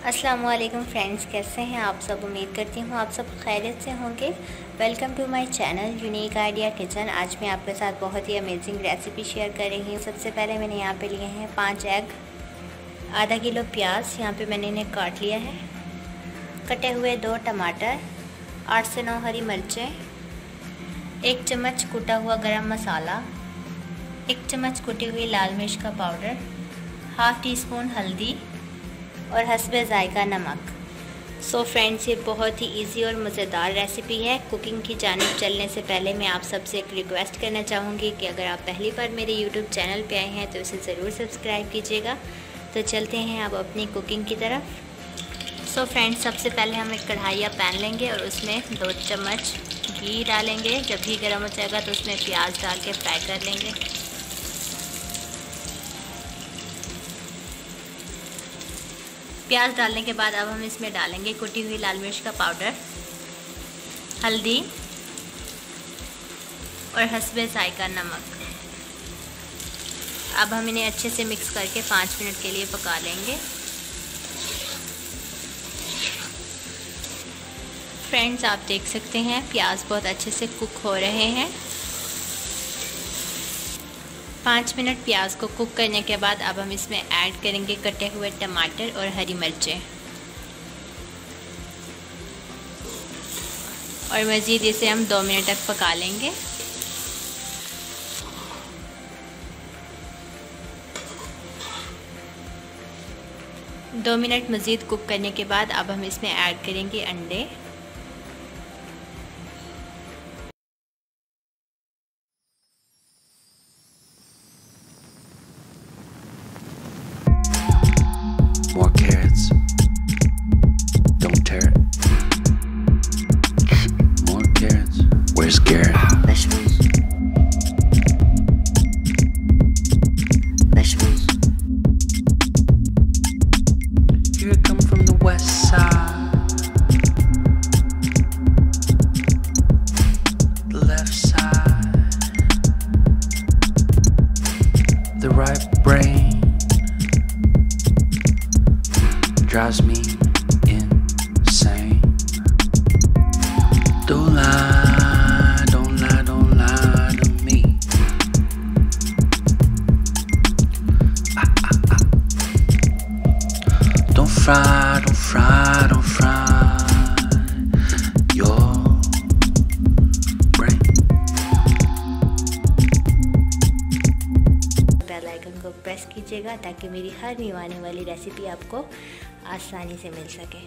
अस्सलाम वालेकुम फ्रेंड्स, कैसे हैं आप सब। उम्मीद करती हूँ आप सब खैरियत से होंगे। Welcome to my channel unique idea kitchen. आज मैं आपके साथ बहुत ही अमेजिंग रेसिपी शेयर कर रही हूँ। सबसे पहले मैंने यहाँ पे लिए हैं 5 एग, आधा किलो प्याज यहाँ पे मैंने इन्हें काट लिया है, कटे हुए 2 टमाटर, 8 से 9 हरी मिर्चें, 1 चम्मच कुटा हुआ गरम मसाला, 1 चम्मच कुटी हुई लाल मिर्च का पाउडर, हाफ़ टी स्पून हल्दी और हस्बे ज़ायका नमक। सो फ्रेंड्स, ये बहुत ही इजी और मज़ेदार रेसिपी है। कुकिंग की जानिब चलने से पहले मैं आप सबसे एक रिक्वेस्ट करना चाहूँगी कि अगर आप पहली बार मेरे यूट्यूब चैनल पे आए हैं तो इसे ज़रूर सब्सक्राइब कीजिएगा। तो चलते हैं अब अपनी कुकिंग की तरफ। सो फ्रेंड्स, सबसे पहले हम एक कढ़ाई या पैन लेंगे और उसमें 2 चम्मच घी डालेंगे। जब घी गर्म हो जाएगा तो उसमें प्याज डाल के फ्राई कर लेंगे। प्याज डालने के बाद अब हम इसमें डालेंगे कुटी हुई लाल मिर्च का पाउडर, हल्दी और हस्बे ज़ायका नमक। अब हम इन्हें अच्छे से मिक्स करके 5 मिनट के लिए पका लेंगे। फ्रेंड्स, आप देख सकते हैं प्याज बहुत अच्छे से कुक हो रहे हैं। 5 मिनट प्याज को कुक करने के बाद अब हम इसमें ऐड करेंगे कटे हुए टमाटर और हरी मिर्चें और मज़ीद इसे हम 2 मिनट तक पका लेंगे। दो मिनट मज़ीद कुक करने के बाद अब हम इसमें ऐड करेंगे अंडे। More carrots. Don't tear it. More carrots. Where's Garrett? Vegetables. Vegetables. Here I come from the west side. The left side. The right brain drives me insane. Don't lie, don't lie, don't lie to me. Don't fry, don't fry, don't fry your brain. Bell icon को press कीजिएगा ताकि मेरी हर new आने वाली recipe आपको आसानी से मिल सके।